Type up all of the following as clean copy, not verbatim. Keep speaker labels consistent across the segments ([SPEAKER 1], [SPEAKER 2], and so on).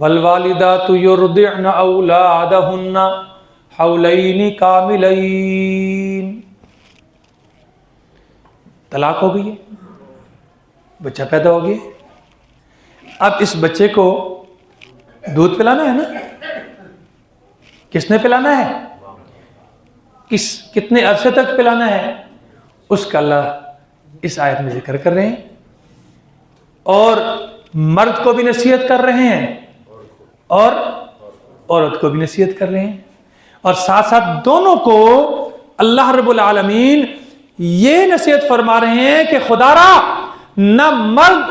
[SPEAKER 1] والوالدات یرضعن اولادہن حولین کاملین. طلاق ہو گئی ہے، بچہ پیدا ہو گیا. اب اس بچے کو دودھ پلانا ہے نا. کس نے پلانا ہے؟ کتنے عرصے تک پلانا ہے؟ اس کا اللہ اس آیت میں ذکر کر رہے ہیں. اور مرد کو بھی نصیحت کر رہے ہیں اور عورت کو بھی نصیحت کر رہے ہیں. اور ساتھ ساتھ دونوں کو اللہ رب العالمین یہ نصیحت فرما رہے ہیں کہ خدا را نہ مرد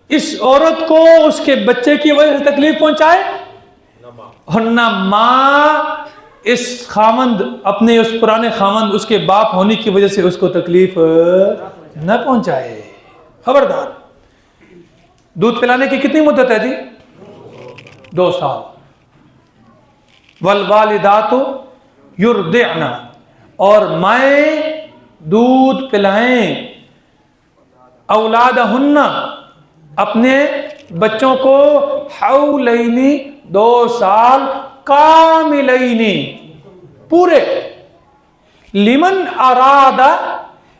[SPEAKER 1] اس عورت کو اس کے بچے کی وجہ سے تکلیف پہنچائے اور نہ ماں اس خامند اپنے اس پرانے خامند اس کے باپ ہونے کی وجہ سے اس کو تکلیف نہ پہنچائے. خبردار. دودھ پلانے کی کتنی مدت ہے جی؟ 2 سال. والوالدات یرضعن، اور مائیں دودھ پلائیں اولادہن اپنے بچوں کو حولین 2 سال کاملین پورے. لمن اراد،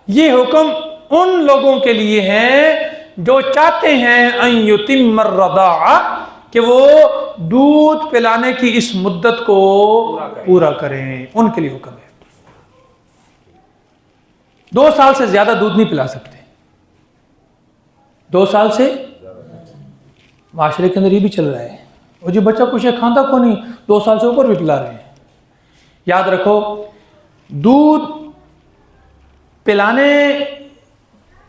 [SPEAKER 1] یہ حکم ان لوگوں کے لیے ہے جو چاہتے ہیں ان یتم الرضاعہ کہ وہ دودھ پلانے کی اس مدت کو پورا کریں. ان کے لیے حکم ہے. 2 سال سے زیادہ دودھ نہیں پلا سکتے. 2 سال سے معاشرے کے اندر یہ بھی چل رہا ہے، اور جو بچہ کچھ کھاتا کو نہیں 2 سال سے اوپر بھی پلا رہے ہیں. یاد رکھو دودھ پلانے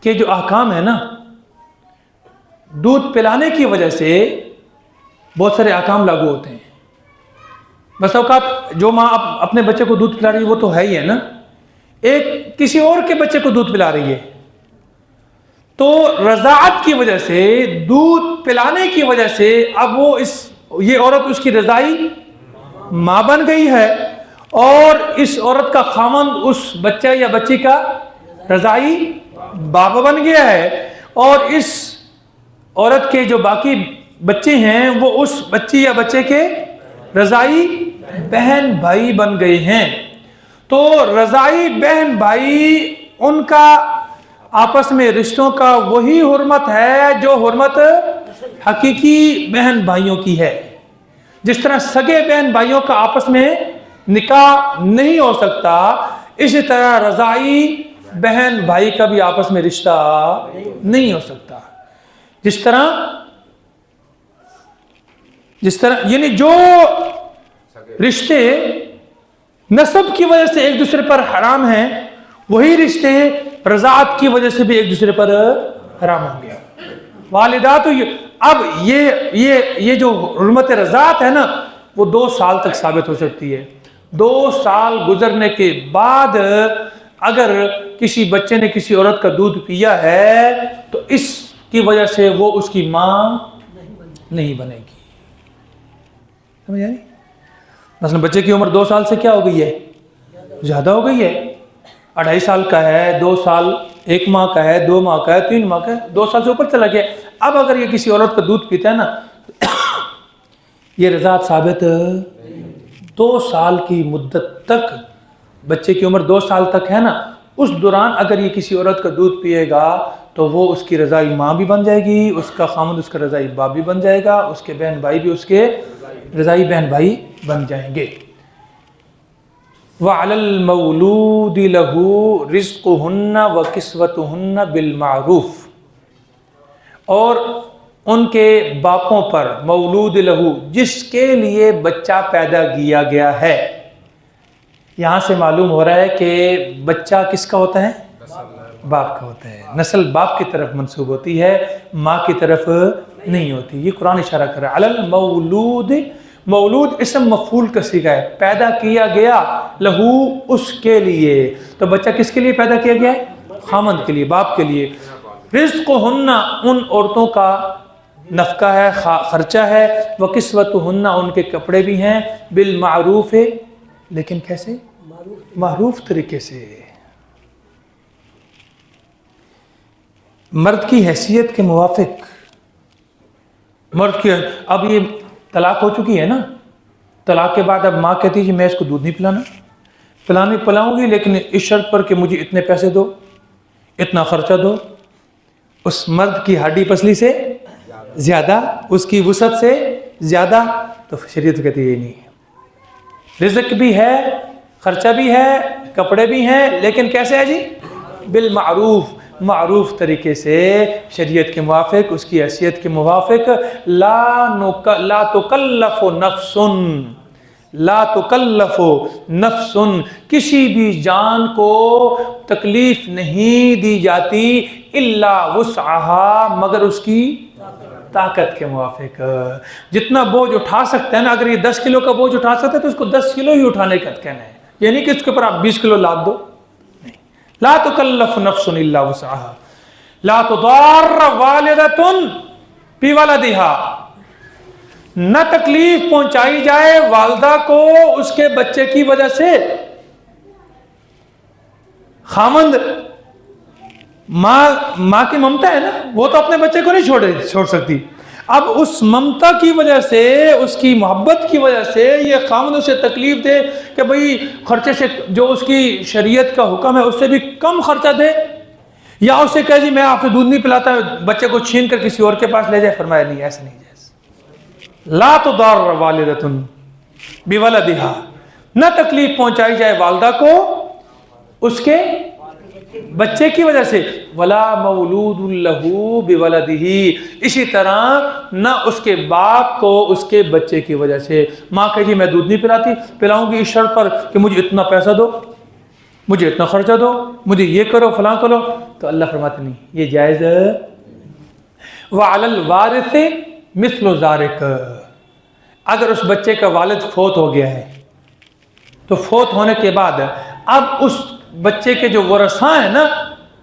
[SPEAKER 1] کے جو احکام ہیں نا، دودھ پلانے کی وجہ سے بہت سارے احکام لاگو ہوتے ہیں. بس اوقات جو ماں اپنے بچے کو دودھ پلا رہی ہے وہ تو ہے ہی ہے نا، ایک کسی اور کے بچے کو دودھ پلا رہی ہے، تو رضاعت کی وجہ سے دودھ پلانے کی وجہ سے اب وہ یہ عورت اس کی رضائی ماں بن گئی ہے، اور اس عورت کا خامند اس بچہ یا بچی کا رضائی باپ بن گیا ہے، اور اس عورت کے جو باقی بچے ہیں وہ اس بچی یا بچے کے رضائی بہن بھائی بن گئے ہیں. تو رضائی بہن بھائی ان کا آپس میں رشتوں کا وہی حرمت ہے جو حرمت حقیقی بہن بھائیوں کی ہے. جس طرح سگے بہن بھائیوں کا آپس میں نکاح نہیں ہو سکتا، اسی طرح رضائی بہن بھائی کا بھی آپس میں رشتہ نہیں ہو سکتا. جس طرح یعنی جو رشتے نسب کی وجہ سے ایک دوسرے پر حرام ہیں، وہی رشتے رضاعت کی وجہ سے بھی ایک دوسرے پر حرام ہوں گے. والدات اب یہ جو حرمت رضاعت ہے نا، وہ 2 سال تک ثابت ہو سکتی ہے. 2 سال گزرنے کے بعد اگر کسی بچے نے کسی عورت کا دودھ پیا ہے تو اس کی وجہ سے وہ اس کی ماں نہیں بنے گی. سمجھ آئی؟ مثلا بچے کی عمر 2 سال سے کیا ہو گئی ہے؟ زیادہ ہو گئی ہے. 2.5 سال کا ہے، 2 سال 1 ماہ کا ہے، 2 ماہ کا ہے، 3 ماہ کا ہے، 2 سال سے اوپر چلا گیا. اب اگر یہ کسی عورت کا دودھ پیتا ہے نا، یہ رضاعت ثابت 2 سال کی مدت تک، بچے کی عمر 2 سال تک ہے نا، اس دوران اگر یہ کسی عورت کا دودھ پیے گا تو وہ اس کی رضائی ماں بھی بن جائے گی، اس کا خامد اس کا رضائی باپ بھی بن جائے گا، اس کے بہن بھائی بھی اس کے رضائی بہن بھائی بن جائیں گے. وَعَلَى الْمَوْلُودِ لَهُ رِزْقُهُنَّ وَكِسْوَتُهُنَّ بِالْمَعْرُوفِ، اور ان کے باپوں پر، مولود لہو جس کے لیے بچہ پیدا کیا گیا ہے. یہاں سے معلوم ہو رہا ہے کہ بچہ کس کا ہوتا ہے؟ باپ کا ہوتا ہے. نسل باپ کی طرف منسوب ہوتی ہے، ماں کی طرف نہیں ہوتی. یہ قرآن اشارہ کر رہا ہے. علی المولود، مولود اسم مفعول کا صیغہ ہے، پیدا کیا گیا، لہو اس کے لیے. تو بچہ کس کے لیے پیدا کیا گیا ہے؟ خامند کے لیے، باپ کے لیے. رزقہن، ان عورتوں کا نفقہ ہے، خرچہ ہے. وکسوتہن، ان کے کپڑے بھی ہیں. بالمعروف، لیکن کیسے؟ معروف طریقے سے. مرد کی حیثیت کے موافق. مرد کی اب یہ طلاق ہو چکی ہے نا, طلاق کے بعد اب ماں کہتی ہے کہ میں اس کو دودھ نہیں پلاؤں گی لیکن اس شرط پر کہ مجھے اتنے پیسے دو, اتنا خرچہ دو, اس مرد کی ہڈی پسلی سے زیادہ, اس کی وسعت سے زیادہ. تو شریعت کہتی ہے یہ نہیں ہے, رزق بھی ہے, خرچہ بھی ہے, کپڑے بھی ہیں, لیکن کیسے ہے جی؟ بالمعروف, معروف طریقے سے, شریعت کے موافق, اس کی حیثیت کے موافق. لا تکلف نفس, لا تکلف نفس, کسی بھی جان کو تکلیف نہیں دی جاتی الا وسعها, مگر اس کی طاقت کے موافق. جتنا بوجھ اٹھا سکتے ہیں نا, اگر یہ 10 کلو کا بوجھ اٹھا سکتے ہیں تو اس کو 10 کلو ہی اٹھانے کا کہنا ہے, یہ نہیں کہ اس کے اوپر آپ 20 کلو لاد دو. نہیں, لا تکلف نفس الا وسعها, لا تضار والدۃ بولدها, نہ تکلیف پہنچائی جائے والدہ کو اس کے بچے کی وجہ سے. خامند ماں کی ممتا ہے نا, وہ تو اپنے بچے کو نہیں چھوڑ سکتی. اب اس ممتا کی وجہ سے, اس کی محبت کی وجہ سے یہ خامند اسے تکلیف دے کہ بھئی خرچے سے جو اس کی شریعت کا حکم ہے اس سے بھی کم خرچہ دے, یا اسے کہے جی میں آپ سے دودھ نہیں پلاتا, بچے کو چھین کر کسی اور کے پاس لے جائے. فرمایا نہیں, ایسا نہیں جائز. لا تضار والدۃ بولدها, نہ تکلیف پہنچائی جائے والدہ کو اس کے بچے کی وجہ سے. ولا مولود لہ بولدہ, اسی طرح نہ اس کے باپ کو اس کے بچے کی وجہ سے. ماں کہے جی میں دودھ نہیں پلاؤں گی اس شرط پر کہ مجھے اتنا پیسہ دو, مجھے اتنا خرچہ دو, مجھے یہ کرو فلاں کرو. تو اللہ فرماتے نہیں, یہ جائز ہے. وعلی الوارث مثل ذالک, اگر اس بچے کا والد فوت ہو گیا ہے تو فوت ہونے کے بعد اب اس بچے کے جو ورثاء ہیں نا,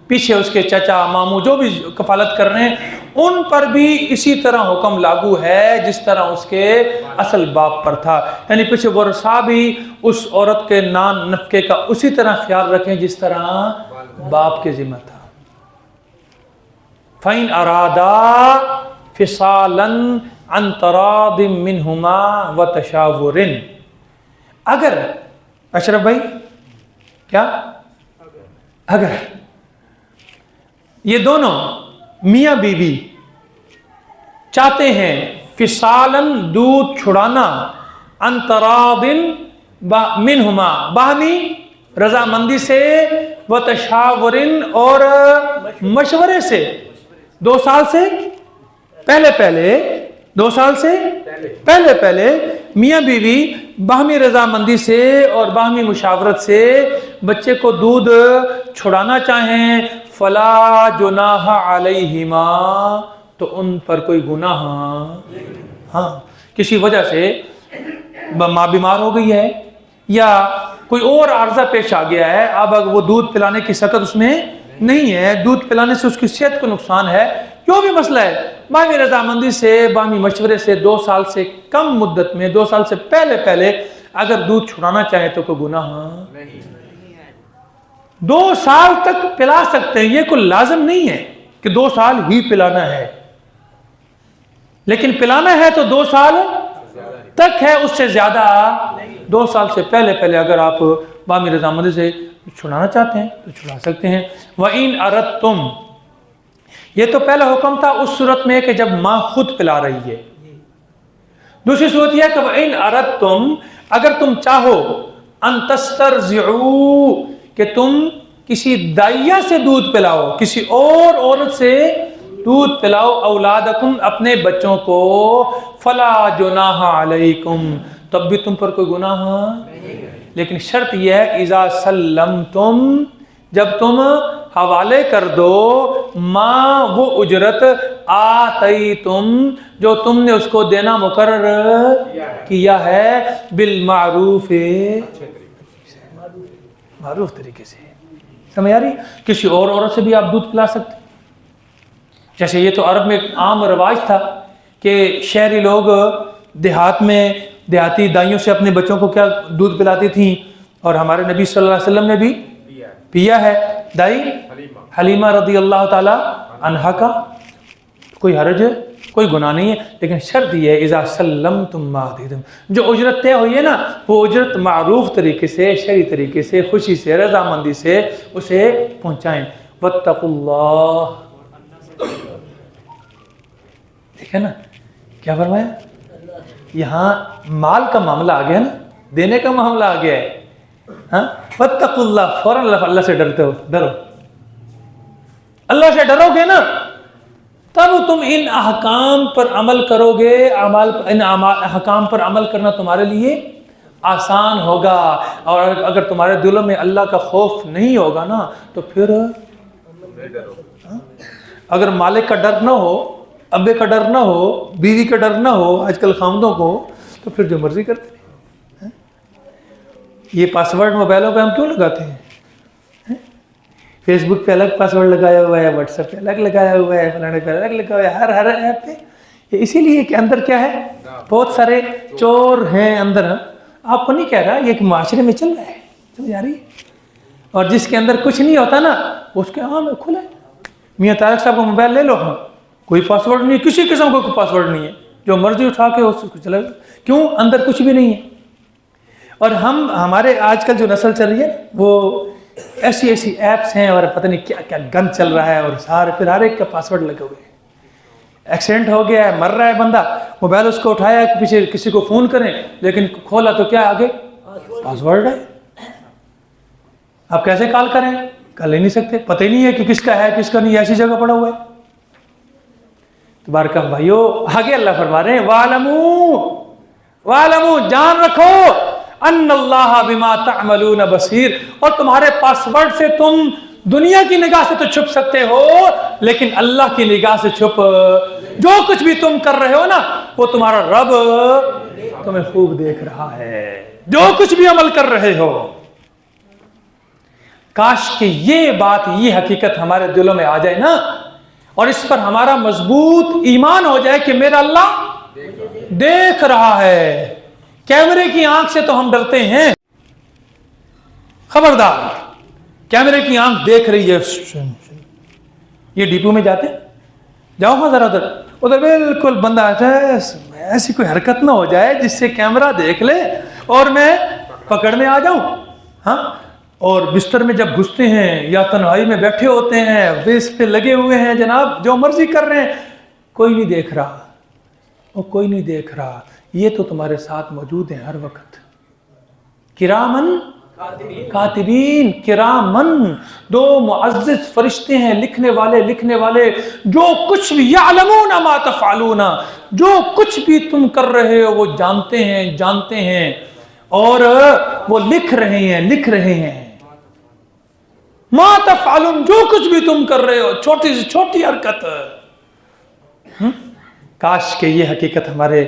[SPEAKER 1] پیچھے اس کے چچا ماموں جو بھی کفالت کر رہے ہیں, ان پر بھی اسی طرح حکم لاگو ہے جس طرح اس کے اصل باپ پر تھا. یعنی پیچھے ورثاء بھی اس عورت کے نان نفقے کا اسی طرح خیال رکھیں جس طرح باپ کے ذمہ تھا. فَإِنْ أَرَادَا فِصَالًا عَنْ تَرَاضٍ مِّنْهُمَا وَتَشَاوُرٍ, اگر اشرف بھائی کیا اگر یہ دونوں میاں بیوی چاہتے ہیں فصالاً دودھ چھڑانا, عن تراض منہما باہمی رضامندی سے, وتشاور اور مشورے سے, 2 سال سے پہلے میاں بیوی باہمی رضامندی سے اور باہمی مشاورت سے بچے کو دودھ چھڑانا چاہیں, فلا جناح علیہما, تو ان پر کوئی گناہ, ہاں کسی وجہ سے ماں بیمار ہو گئی ہے یا کوئی اور عارضہ پیش آ گیا ہے, اب وہ دودھ پلانے کی سکت اس میں نہیں ہے, دودھ پلانے سے اس کی صحت کو نقصان ہے, جو بھی مسئلہ ہے, باہمی رضامندی سے باہمی مشورے سے 2 سال سے کم مدت میں, 2 سال سے پہلے اگر دودھ چھڑانا چاہے تو کوئی گناہ نہیں. 2 سال تک پلا سکتے ہیں, یہ کوئی لازم نہیں ہے کہ 2 سال ہی پلانا ہے, لیکن پلانا ہے تو 2 سال تک ہے, اس سے زیادہ 2 سال سے پہلے اگر آپ باہمی رضامندی سے چھڑانا چاہتے ہیں تو چھڑا سکتے ہیں. وَإِنْ أَرَدْتُمْ, یہ تو پہلا حکم تھا اس صورت میں کہ جب ماں خود پلا رہی ہے. دوسری صورت یہ ہے کہ وَإِنْ أَرَدْتُمْ, اگر تم چاہو, أَن تَسْتَرْزِعُوا, کہ تم کسی دائیا سے دودھ پلاؤ, کسی اور عورت سے دودھ پلاؤ, اولادکم, اپنے بچوں کو, فلا جناح علیکم, تب بھی تم پر کوئی گناہ نہیں, لیکن شرط یہ ہے اذا سلمتم, جب تم حوالے کر دو, ماں وہ اجرت آتیتم, جو تم نے اس کو دینا مقرر کیا ہے, بالمعروف, معروف طریقے سے. سمجھ آ رہی؟ کسی اور عورت سے بھی آپ دودھ پلا سکتے, جیسے یہ تو عرب میں ایک عام رواج تھا کہ شہری لوگ دیہات میں دیہاتی دائیوں سے اپنے بچوں کو کیا دودھ پلاتی تھیں, اور ہمارے نبی صلی اللہ علیہ وسلم نے بھی پیا ہے. دائی حلیمہ رضی اللہ تعالی عنہا کا کوئی حرج کوئی گناہ نہیں ہے، لیکن شرط یہ ہے اذا سلمتم ما آتیتم، جو اجرت طے ہوئی ہے نا وہ اجرت معروف طریقے سے، شرعی طریقے سے، خوشی سے، رضامندی سے اسے پہنچائیں۔ واتقوا اللہ، دیکھیں نا کیا فرمایا، یہاں مال کا معاملہ آ گیا نا، دینے کا معاملہ آ گیا ہے، ہاں واتقوا اللہ، فوراً اللہ سے ڈرتے ہو، ڈرو، اللہ سے ڈرو گے نا تب تم ان احکام پر عمل کرو گے، ان احکام پر عمل کرنا تمہارے لیے آسان ہوگا۔ اور اگر تمہارے دلوں میں اللہ کا خوف نہیں ہوگا نا تو پھر اگر مالک کا ڈر نہ ہو، ابے کا ڈر نہ ہو، بیوی کا ڈر نہ ہو آج کل خامدوں کو، تو پھر جو مرضی کرتے ہیں۔ یہ پاسورڈ موبائلوں پہ ہم کیوں لگاتے ہیں؟ فیس بک پہ الگ پاسورڈ لگایا ہوا ہے، واٹس ایپ پہ الگ لگایا ہوا ہے، فلانے پہ الگ لگا ہوا ہے، ہر ایپ پہ، یہ اسی لیے کہ اندر کیا ہے، بہت سارے چور ہیں اندر۔ آپ کو نہیں کہہ رہا، یہ ایک معاشرے میں چل رہا ہے، سمجھ آ رہی ہے؟ اور جس کے اندر کچھ نہیں ہوتا نا اس کے عام کھلا ہے۔ میاں طارق صاحب کو موبائل لے لو، ہاں کوئی پاسورڈ نہیں، کسی قسم کا کوئی پاسورڈ نہیں ہے، جو مرضی اٹھا کے اس کو چلا، کیوں؟ اندر کچھ بھی نہیں ہے۔ اور ہمارے آج کل جو نسل چل رہی ہے وہ ایسی ایپس ہیں اور پتہ نہیں کیا کیا گند چل رہا ہے، اور سارے پھر ہر ایک کا پاسورڈ لگے ہوئے ہیں۔ ایکسیڈنٹ ہو گیا ہے، مر رہا ہے بندہ، موبائل اس کو اٹھایا کہ پیچھے کسی کو فون کریں، لیکن کھولا تو کیا آگے پاسورڈ ہے۔ آپ کیسے کال کریں؟ کر لے نہیں سکتے، پتہ ہی نہیں ہے کہ کس کا ہے کس کا نہیں، ایسی جگہ پڑا ہوا ہے۔ تبارک بھائیو، آگے اللہ فرما رہے ہیں وَاعْلَمُوا، جان رکھو، ان اللہ بما تعملون بصیر، اور تمہارے پاسورڈ سے تم دنیا کی نگاہ سے تو چھپ سکتے ہو، لیکن اللہ کی نگاہ سے چھپ جو کچھ بھی تم کر رہے ہو نا وہ تمہارا رب تمہیں خوب دیکھ رہا ہے، جو کچھ بھی عمل کر رہے ہو۔ کاش کہ یہ بات، یہ حقیقت ہمارے دلوں میں آ جائے نا، اور اس پر ہمارا مضبوط ایمان ہو جائے کہ میرا اللہ دیکھ رہا ہے۔ کیمرے کی آنکھ سے تو ہم ڈرتے ہیں، خبردار کیمرے کی آنکھ دیکھ رہی ہے، یہ ڈیپو میں جاتے جاؤ ہاں ذرا ادھر بالکل بندہ آتا ہے، ایسی کوئی حرکت نہ ہو جائے جس سے کیمرہ دیکھ لے اور میں پکڑ میں آ جاؤں، ہاں۔ اور بستر میں جب گھستے ہیں یا تنہائی میں بیٹھے ہوتے ہیں، بیس پہ لگے ہوئے ہیں جناب، جو مرضی کر رہے ہیں، کوئی نہیں دیکھ رہا، وہ کوئی نہیں دیکھ رہا، یہ تو تمہارے ساتھ موجود ہیں ہر وقت۔ کرامن کاتبین، کرامن، دو معزز فرشتے ہیں، لکھنے والے، جو کچھ بھی، یعلمون ما تفعلون، جو کچھ بھی تم کر رہے ہو وہ جانتے ہیں اور وہ لکھ رہے ہیں۔ ما تفعلون، جو کچھ بھی تم کر رہے ہو، چھوٹی سے چھوٹی حرکت۔ کاش کہ یہ حقیقت ہمارے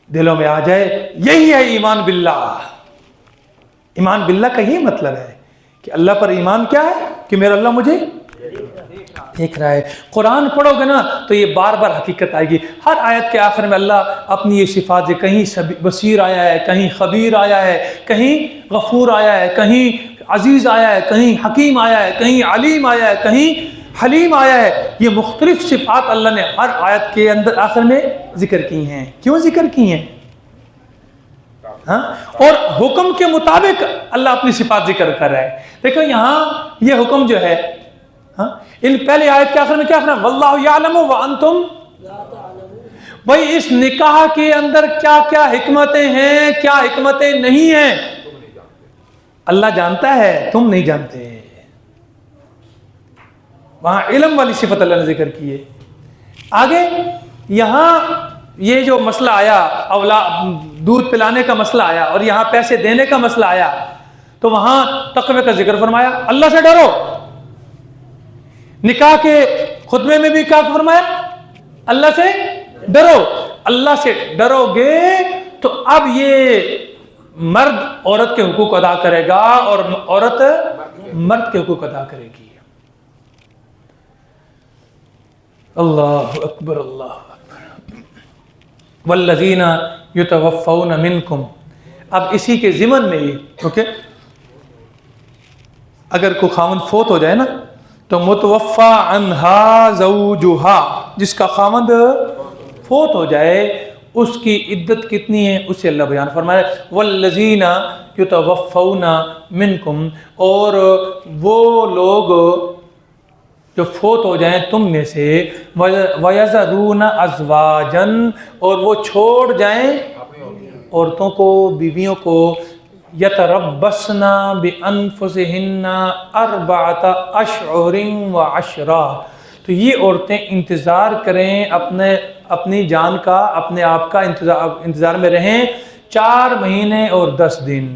[SPEAKER 1] دلوں میں آ جائے، یہی ہے ایمان باللہ۔ ایمان باللہ کا یہ مطلب ہے کہ اللہ پر ایمان کیا ہے کہ میرا اللہ مجھے دیکھ رہا ہے۔ قرآن پڑھو گے نا تو یہ بار بار حقیقت آئے گی، ہر آیت کے آخر میں اللہ اپنی یہ صفات، کہیں بصیر آیا ہے، کہیں خبیر آیا ہے، کہیں غفور آیا ہے، کہیں عزیز آیا ہے، کہیں حکیم آیا ہے، کہیں علیم آیا ہے، کہیں حلیم آیا ہے۔ یہ مختلف صفات اللہ نے ہر آیت کے اندر آخر میں ذکر کی ہیں۔ کیوں ذکر کی ہیں؟ ہاں، اور حکم کے مطابق اللہ اپنی صفات ذکر کر رہا ہے۔ دیکھو یہاں یہ حکم جو ہے، ہاں، ان پہلے آیت کے آخر میں کیا فرمایا؟ واللہ یعلم وانتم، بھائی اس نکاح کے اندر کیا کیا حکمتیں ہیں، کیا حکمتیں نہیں ہیں، اللہ جانتا ہے، تم نہیں جانتے۔ وہاں علم والی صفت اللہ نے ذکر کی ہے۔ آگے یہاں یہ جو مسئلہ آیا، دودھ پلانے کا مسئلہ آیا اور یہاں پیسے دینے کا مسئلہ آیا، تو وہاں تقوی کا ذکر فرمایا، اللہ سے ڈرو۔ نکاح کے خطبے میں بھی کیا فرمایا؟ اللہ سے ڈرو۔ اللہ سے ڈرو گے تو اب یہ مرد عورت کے حقوق ادا کرے گا اور عورت مرد کے حقوق ادا کرے گی۔ اللہ اکبر، اللہ اکبر۔ والذین یتوفون منکم، اب اسی کے ضمن میں ہی، اوکے، اگر کوئی خاوند فوت ہو جائے نا تو متوفا عنہا زوجہا، جس کا خاوند فوت ہو جائے اس کی عدت کتنی ہے اسے اللہ بیان فرمایا والذین یتوفون منکم، اور وہ لوگ جو فوت ہو جائیں تم میں سے، وَيَذَرُونَ أَزْوَاجًا، اور وہ چھوڑ جائیں عورتوں کو، بیویوں کو، يَتَرَبَّصْنَ بِأَنفُسِهِنَّ أَرْبَعَةَ أَشْهُرٍ وَعَشْرًا، تو یہ عورتیں انتظار کریں اپنی جان کا، اپنے آپ کا انتظار میں رہیں 4 مہینے اور 10 دن۔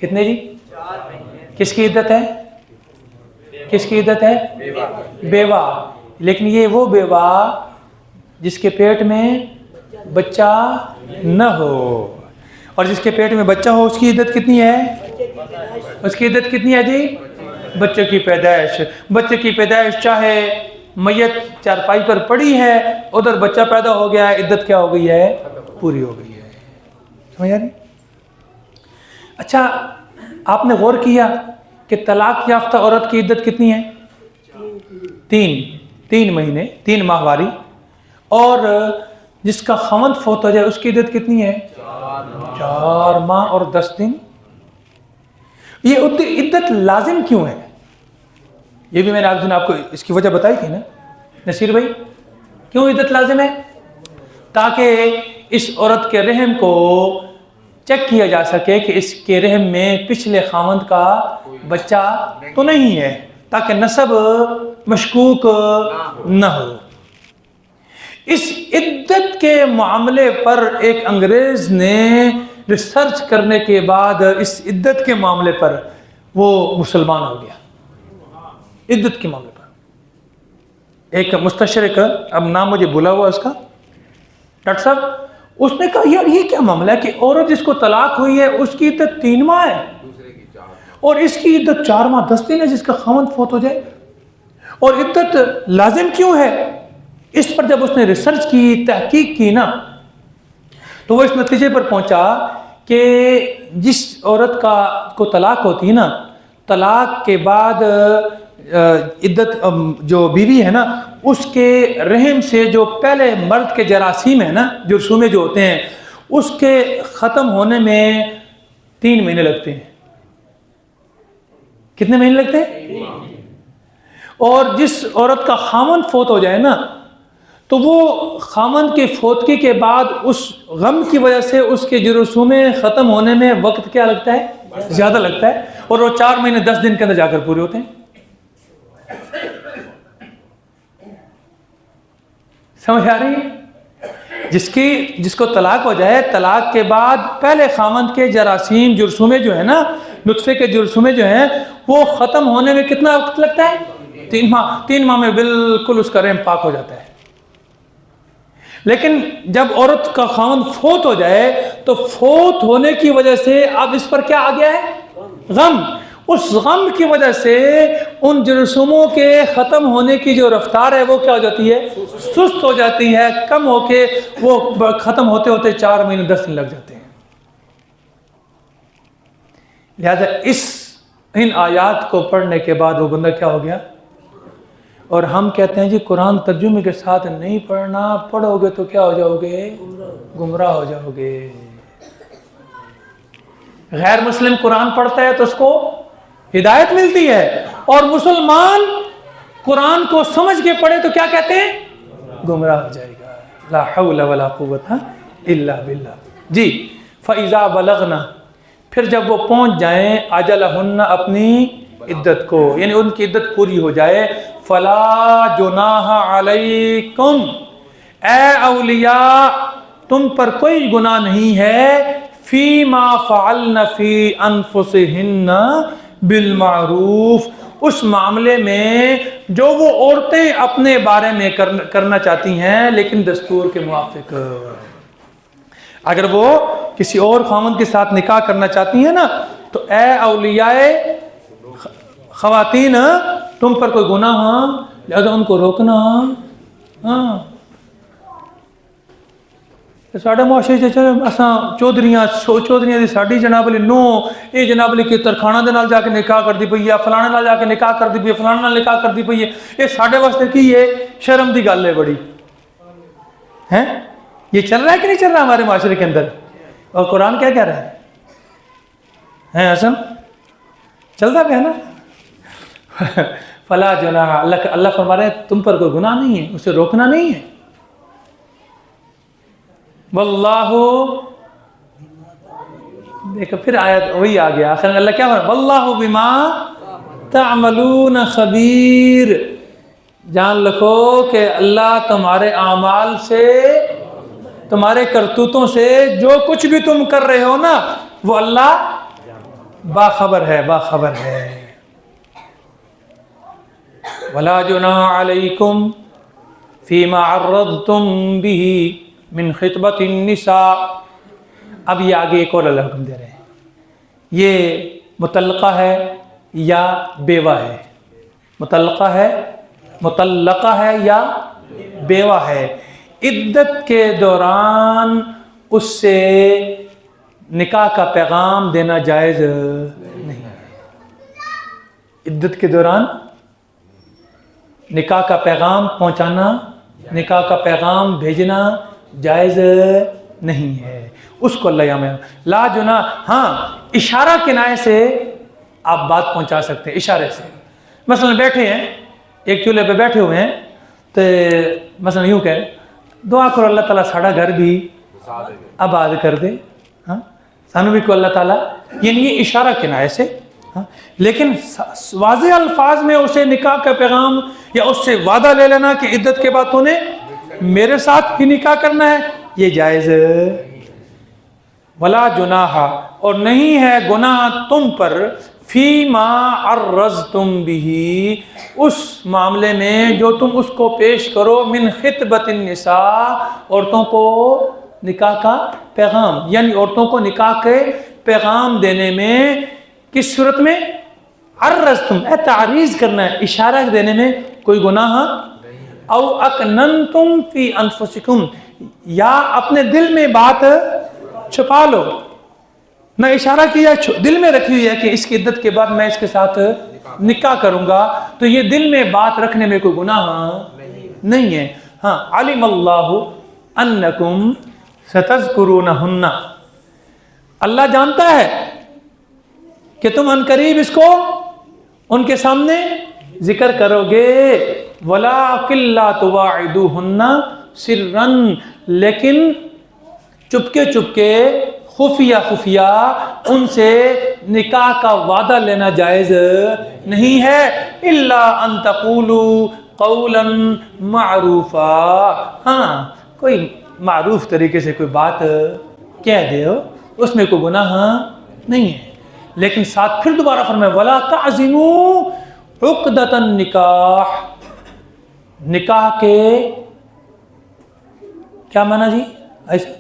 [SPEAKER 1] کتنے جی؟ 4 مہینے۔ کس کی عدت ہے؟ کس کی عدت ہے؟ بیوہ۔ لیکن یہ وہ بیوہ جس کے پیٹ میں بچہ نہ ہو، اور جس کے پیٹ میں بچہ ہو اس کی عدت کتنی ہے؟ اس کی عدت کتنی ہے جی؟ بچے کی پیدائش۔ بچے کی پیدائش چاہے میت چارپائی پر پڑی ہے، ادھر بچہ پیدا ہو گیا ہے، عدت کیا ہو گئی ہے؟ پوری ہو گئی ہے۔ سمجھ آ رہی؟ اچھا آپ نے غور کیا کہ طلاق یافتہ عورت کی عدت کتنی ہے؟ 3 مہینے 3 ماہواری، اور جس کا خاوند فوت ہو جائے اس کی عدت کتنی ہے؟ 4 ماہ اور 10 دن۔ یہ عدت لازم کیوں ہے؟ یہ بھی میں نے آپ کو اس کی وجہ بتائی تھی نا نصیر بھائی، کیوں عدت لازم ہے؟ تاکہ اس عورت کے رحم کو چیک کیا جا سکے کہ اس کے رحم میں پچھلے خاوند کا بچہ تو نہیں ہے، تاکہ نسب مشکوک نہ ہو۔ اس عدت کے معاملے پر ایک انگریز نے ریسرچ کرنے کے بعد اس عدت کے معاملے پر وہ مسلمان ہو گیا۔ عدت کے معاملے پر ایک مستشرق، اب نام مجھے بھولا ہوا اس کا، ڈاکٹر صاحب، اس نے کہا یار یہ کیا معاملہ ہے کہ عورت جس کو طلاق ہوئی ہے اس کی عدت 3 ماہ ہے اور اس کی عدت 4 ماہ 10 دن ہے جس کا خاوند فوت ہو جائے، اور عدت لازم کیوں ہے؟ اس پر جب اس نے ریسرچ کی، تحقیق کی نا، تو وہ اس نتیجے پر پہنچا کہ جس عورت کو طلاق ہوتی ہے نا، طلاق کے بعد عدت جو بیوی ہے نا، اس کے رحم سے جو پہلے مرد کے جراثیم ہیں نا، جرثومے جو ہوتے ہیں، اس کے ختم ہونے میں 3 مہینے لگتے ہیں۔ کتنے مہینے لگتے ہیں؟ اور جس عورت کا خاوند فوت ہو جائے نا، تو وہ خاوند کی فوتگی کے بعد اس غم کی وجہ سے اس کے جرثومے ختم ہونے میں وقت کیا لگتا ہے؟ زیادہ لگتا ہے، اور وہ 4 مہینے 10 دن کے اندر جا کر پورے ہوتے ہیں۔ سمجھ آ رہی ہے؟ جس کو طلاق ہو جائے، طلاق کے بعد پہلے خاوند کے جراثیم، جرثومے جو ہیں نا، نطفے کے جرثومے جو ہیں، وہ ختم ہونے میں کتنا وقت لگتا ہے؟ 3 ماہ۔ 3 ماہ میں بالکل اس کا رحم پاک ہو جاتا ہے۔ لیکن جب عورت کا خاوند فوت ہو جائے تو فوت ہونے کی وجہ سے اب اس پر کیا آ گیا ہے؟ غم۔ اس غم کی وجہ سے ان جرثوموں کے ختم ہونے کی جو رفتار ہے وہ کیا ہو جاتی ہے؟ سست ہو جاتی ہے، کم ہو کے وہ ختم ہوتے ہوتے 4 مہینے 10 دن لگ جاتے ہیں۔ لہذا ان آیات کو پڑھنے کے بعد وہ بندہ کیا ہو گیا؟ اور ہم کہتے ہیں جی قرآن ترجمے کے ساتھ نہیں پڑھنا، پڑھو گے تو کیا ہو جاؤ گے؟ گمراہ ہو جاؤ گے۔ غیر مسلم قرآن پڑھتا ہے تو اس کو ہدایت ملتی ہے، اور مسلمان قرآن کو سمجھ کے پڑھے تو کیا کہتے ہیں؟ گمراہ ہو جائے گا۔ لا حول ولا قوت الا باللہ۔ جی فَإِذَا بَلَغْنَا، پھر جب وہ پہنچ جائیں اجلہن، اپنی عدت کو، یعنی ان کی عدت پوری ہو جائے، فَلَا جُنَاحَ عَلَيْكُمْ، اے اولیاء تم پر کوئی گناہ نہیں ہے، فی ما فعلن فی انفسہن بالمعروف، اس معاملے میں جو وہ عورتیں اپنے بارے میں کرنا چاہتی ہیں لیکن دستور کے موافق۔ اگر وہ کسی اور خاوند کے ساتھ نکاح کرنا چاہتی ہیں نا، تو اے اولیاء خواتین تم پر کوئی گناہ لہذا ان کو روکنا۔ ہاں ساڈے معاشرے چودھریاں دی ساڈی جناب علی نو یہ جناب علی کی ترخانہ دے نال جا کے نکاح کر دی پئی ہے، فلانے نال جا کے نکاح کر دی پئی ہے، فلانے نال نکاح کر دی پئی ہے، یہ ساڈے واسطے کی ہے؟ شرم دی گل ہے بڑی۔ ہیں؟ یہ چل رہا ہے کہ نہیں چل رہا ہمارے معاشرے کے اندر؟ اور قرآن کیا کہہ رہا ہے حسن؟ چلتا پہ ہے نا؟ فلا جناح، اللہ فرما رہے ہیں تم پر کوئی گناہ نہیں ہے، اسے روکنا نہیں ہے. واللہ، دیکھو پھر آیت وہی آ گیا آخر میں اللہ کیا فرما، واللہ بما تعملون خبیر. جان رکھو کہ اللہ تمہارے اعمال سے، تمہارے کرتوتوں سے، جو کچھ بھی تم کر رہے ہو نا، وہ اللہ باخبر ہے، باخبر ہے. وَلَا جُنَاحَ عَلَيْكُمْ فِيمَا عَرَّضْتُمْ بِهِ مِنْ خِطْبَةِ النِّسَاءِ. اب یہ آگے ایک اور اللہ حکم دے رہے ہیں. یہ مطلقہ ہے یا بیوہ ہے؟ مطلقہ ہے یا بیوہ ہے. عدت کے دوران اس سے نکاح کا پیغام دینا جائز نہیں ہے. عدت کے دوران نکاح کا پیغام پہنچانا، نکاح کا پیغام بھیجنا جائز نہیں ہے. اس کو اللہ یہاں لا جناح، ہاں اشارہ کنایے سے آپ بات پہنچا سکتے ہیں، اشارے سے. مثلا بیٹھے ہیں ایک چولہے پہ بیٹھے ہوئے ہیں تو مثلا یوں کہیں دعا کرو اللہ تعالیٰ ساڑا گھر بھی آباد کر دے، ہاں سانو بھی کو اللہ تعالیٰ، یعنی یہ اشارہ کنایے سے. لیکن واضح الفاظ میں اسے نکاح کا پیغام یا اس سے وعدہ لے لینا کہ عدت کے بعد تو نے میرے ساتھ ہی نکاح کرنا ہے، یہ جائز. ولا جناح، اور نہیں ہے گناہ تم پر، فیما عرضتم به، اس معاملے میں جو تم اس کو پیش کرو، من خطبۃ النساء، عورتوں کو نکاح کا پیغام، یعنی عورتوں کو نکاح کے پیغام دینے میں. کس صورت میں؟ عرضتم، تعریض کرنا ہے، اشارہ دینے میں کوئی گناہ. او اکننتم فی انفسکم، یا اپنے دل میں بات چھپا لو، نہ اشارہ کیا، دل میں رکھی ہوئی ہے کہ اس کی عدت کے بعد میں اس کے ساتھ نکاح کروں گا، تو یہ دل میں بات رکھنے میں کوئی گناہ نہیں ہے. ہاں علم اللہ انکم ستذکرونہن، اللہ جانتا ہے کہ تم عنقریب اس کو ان کے سامنے ذکر کرو گے. وَلَٰكِن لَّا تُوَاعِدُوهُنَّ سِرًّا، لیکن چپکے چپکے، خفیہ خفیہ ان سے نکاح کا وعدہ لینا جائز نہیں ہے. إِلَّا أَن تَقُولُوا قَوْلًا مَعْرُوفًا، ہاں کوئی معروف طریقے سے کوئی بات کہہ دے ہو، اس میں کوئی گناہ نہیں ہے. لیکن ساتھ پھر دوبارہ فرمائے وَلَا تَعْزِمُوا عُقْدَةَ النِّكَاحِ، نکاح کے کیا معنی جی ایسے؟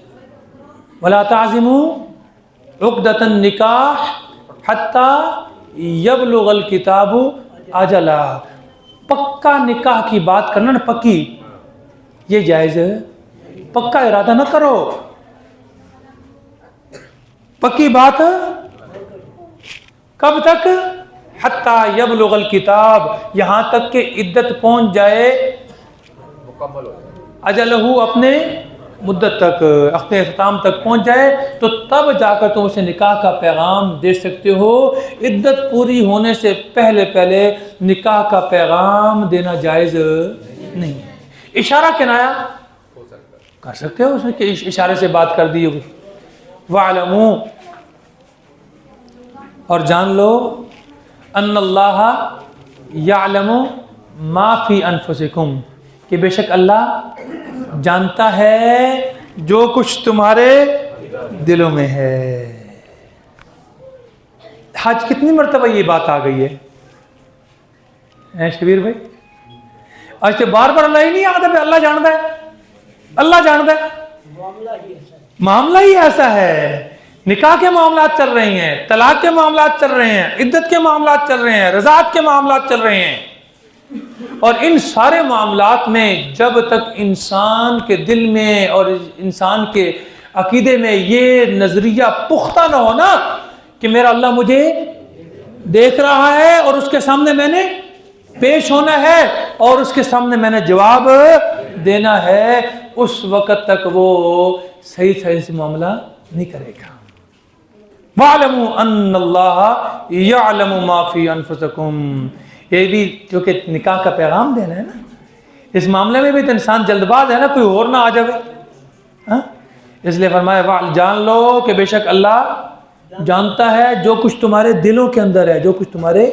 [SPEAKER 1] وَلَا تَعْزِمُوا عُقْدَةَ النِّكَاحِ حَتَّى يَبْلُغَ الْكِتَابُ أَجَلَهُ، پکا نکاح کی بات کرنا نا، پکی، یہ جائز ہے. پکا ارادہ نہ کرو، پکی بات کب تک؟ حتی یبلغ الکتاب، یہاں تک کہ عدت پہنچ جائے، اجلہ، اپنے مدت تک، اپنے اختتام تک پہنچ جائے، تو تب جا کر تم اسے نکاح کا پیغام دے سکتے ہو. عدت پوری ہونے سے پہلے پہلے نکاح کا پیغام دینا جائز نہیں ہے. اشارہ کنایا کر سکتے ہو، اس میں کہ اشارے سے بات کر دی ہوگی. وَاعْلَمُوا، اور جان لو، ان اللہ یعلم ما فی انفسکم، کہ بے شک اللہ جانتا ہے جو کچھ تمہارے دلوں میں ہے. آج کتنی مرتبہ یہ بات آ گئی ہے شبیر بھائی؟ آج تو بار بار اللہ ہی نہیں آتا پہ اللہ جانتا ہے، اللہ جانتا ہے. معاملہ ہی ایسا ہے، نکاح کے معاملات چل رہے ہیں، طلاق کے معاملات چل رہے ہیں، عدت کے معاملات چل رہے ہیں، رضاعت کے معاملات چل رہے ہیں. اور ان سارے معاملات میں جب تک انسان کے دل میں اور انسان کے عقیدے میں یہ نظریہ پختہ نہ ہونا کہ میرا اللہ مجھے دیکھ رہا ہے اور اس کے سامنے میں نے پیش ہونا ہے اور اس کے سامنے میں نے جواب دینا ہے، اس وقت تک وہ صحیح سے معاملہ نہیں کرے گا. وَاعْلَمُوا أَنَّ اللَّهَ يَعْلَمُ مَا فِي أَنفُسِكُمْ. یہ بھی جو کہ نکاح کا پیغام دینا ہے نا, اس معاملے میں بھی تو انسان جلد باز ہے نا, کوئی اور نہ آ جائے. اس لیے فرمایا جان لو کہ بے شک اللہ جانتا ہے جو کچھ تمہارے دلوں کے اندر ہے, جو کچھ تمہارے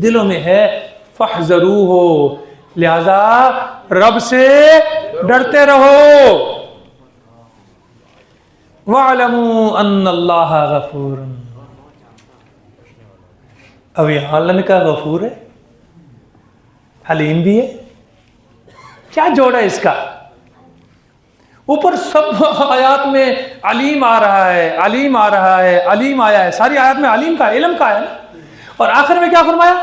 [SPEAKER 1] دلوں میں ہے. فَاحْذَرُوهُ, لہذا رب سے ڈرتے رہو. وَاعْلَمُوا أَنَّ اللَّهَ غَفُورٌ. اب یہاں اللہ نے کہا غفور ہے, حلیم بھی ہے. کیا جوڑا اس کا؟ اوپر سب آیات میں علیم آ رہا ہے, علیم آ رہا ہے, علیم آیا ہے. ساری آیات میں علیم کا, علم کا ہے نا. اور آخر میں کیا فرمایا؟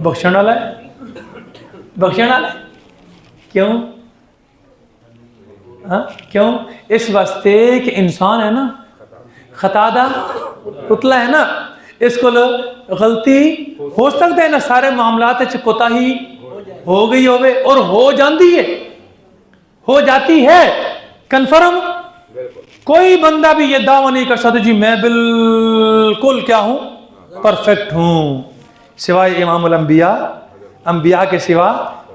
[SPEAKER 1] بخشن والا ہے, بخشن والا ہے. کیوں؟ کیوں؟ اس واسطے کہ انسان ہے نا, خطا دا پتلا ہے نا, اس کو غلطی ہو سکتا ہے نا. سارے معاملات کوتا ہی ہو گئی ہوئے اور ہو جاندی ہے, ہو جاتی ہے کنفرم. کوئی بندہ بھی یہ دعویٰ نہیں کر سکتا جی میں بالکل کیا ہوں, پرفیکٹ ہوں. سوائے امام الانبیاء, انبیاء کے سوا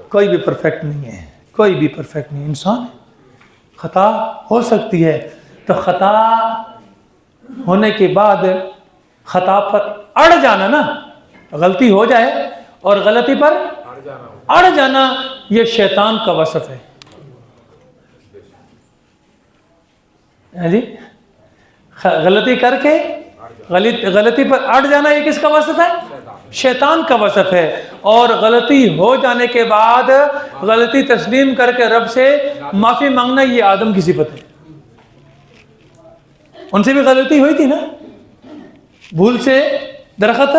[SPEAKER 1] کوئی بھی پرفیکٹ نہیں ہے, کوئی بھی پرفیکٹ نہیں. انسان خطا ہو سکتی ہے, تو خطا ہونے کے بعد خطا پر اڑ جانا نا, غلطی ہو جائے اور غلطی پر اڑ جانا, یہ شیطان کا وصف ہے. جی غلطی کر کے غلطی پر اڑ جانا یہ کس کا وصف ہے؟ شیطان کا وصف ہے. اور غلطی ہو جانے کے بعد غلطی تسلیم کر کے رب سے معافی مانگنا یہ آدم کی صفت ہے. ان سے بھی غلطی ہوئی تھی نا, بھول سے درخت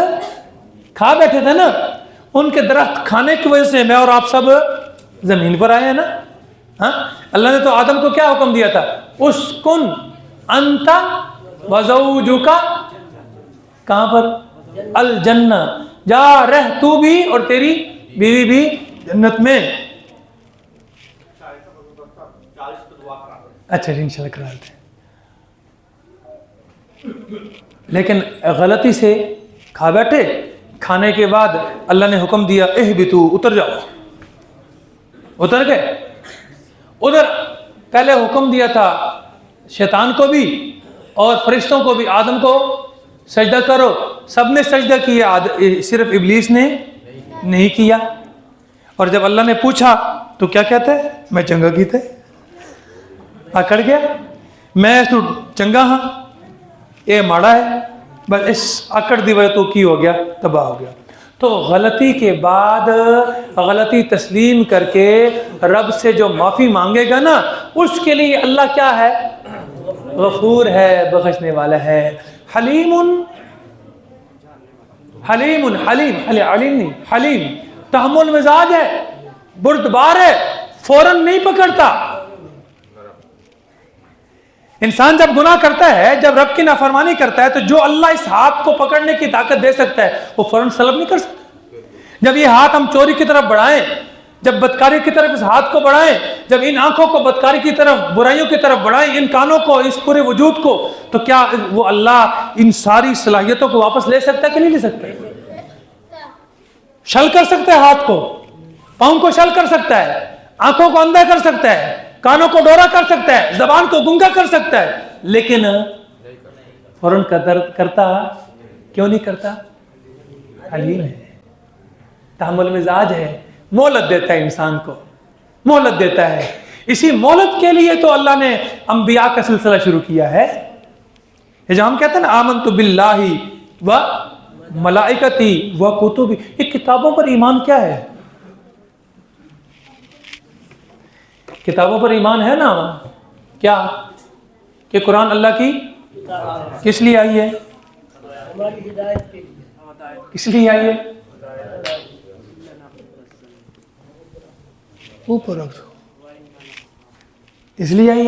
[SPEAKER 1] کھا بیٹھے تھے نا, ان کے درخت کھانے کی وجہ سے میں اور آپ سب زمین پر آئے ہیں نا. اللہ نے تو آدم کو کیا حکم دیا تھا؟ اسکن انت وزوجک, کہاں پر؟ الجنہ, جا رہ تو بھی اور تیری بیوی بھی جنت میں. اچھا انشاءاللہ کرا دیتے ہیں. لیکن غلطی سے کھا بیٹھے, کھانے کے بعد اللہ نے حکم دیا اہبطوا, اتر جاؤ. اتر گئے. ادھر پہلے حکم دیا تھا شیطان کو بھی اور فرشتوں کو بھی, آدم کو سجدہ کرو, سب نے سجدہ کیا, صرف ابلیس نے نہیں کیا. اور جب اللہ نے پوچھا تو کیا کہتا ہے؟ میں چنگا کیتا ہے, اکڑ گیا, میں تو چنگا ہاں, یہ ماڑا ہے. بس اس اکڑ دی وجہ تو کی ہو گیا, تباہ ہو گیا. تو غلطی کے بعد غلطی تسلیم کر کے رب سے جو معافی مانگے گا نا, اس کے لیے اللہ کیا ہے؟ غفور ہے, بخشنے والا ہے. حلیم, حلیم, حلیم, علیم نہیں, حلیم, تحمل مزاج ہے, بردبار ہے, فوراً نہیں پکڑتا. انسان جب گناہ کرتا ہے, جب رب کی نافرمانی کرتا ہے, تو جو اللہ اس ہاتھ کو پکڑنے کی طاقت دے سکتا ہے وہ فوراً سلب نہیں کر سکتا. جب یہ ہاتھ ہم چوری کی طرف بڑھائیں, جب بدکاری کی طرف اس ہاتھ کو بڑھائیں, جب ان آنکھوں کو بدکاری کی طرف, برائیوں کی طرف بڑھائیں, ان کانوں کو, اس پورے وجود کو, تو کیا وہ اللہ ان ساری صلاحیتوں کو واپس لے سکتا ہے کہ نہیں لے سکتا؟ شل کر سکتا ہے ہاتھ کو, پاؤں کو شل کر سکتا ہے, آنکھوں کو اندھا کر سکتا ہے, کانوں کو ڈورا کر سکتا ہے, زبان کو گنگا کر سکتا ہے, لیکن فوراً کرتا کیوں نہیں کرتا؟ حلیم ہے, تحمل مزاج ہے, مہلت دیتا ہے انسان کو, مہلت دیتا ہے. اسی مہلت کے لیے تو اللہ نے انبیاء کا سلسلہ شروع کیا ہے. یہ جو ہم کہتے ہیں نا آمنت باللہ و ملائکتی و کتبی, یہ کتابوں پر ایمان کیا ہے؟ کتابوں پر ایمان ہے نا کیا کہ قرآن اللہ کی کس لیے آئی ہے؟ کس لیے آئی ہے؟ اوپر رکھ دو, اس لیے آئی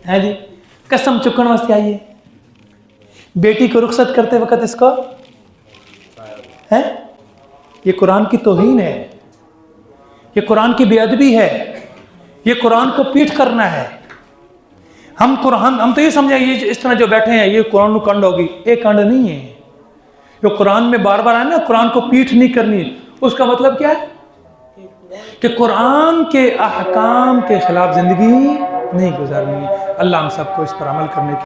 [SPEAKER 1] ہے جی, قسم چکن واسطے آئی ہے. بیٹی کو رخصت کرتے وقت اس کو ہے, یہ قرآن کی توہین ہے, یہ قرآن کی بے ادبی ہے, یہ قرآن کو پیٹھ کرنا ہے. ہم تو یہ سمجھیں یہ اس طرح جو بیٹھے ہیں یہ قرآن کو کنڈ ہوگی. ایک کنڈ نہیں ہے. جو قرآن میں بار بار آئے نا قرآن کو پیٹھ نہیں کرنی، اس کا مطلب کیا ہے کہ قرآن کے احکام کے خلاف زندگی نہیں گزارنی. اللہ ہم سب کو اس پر عمل کرنے کی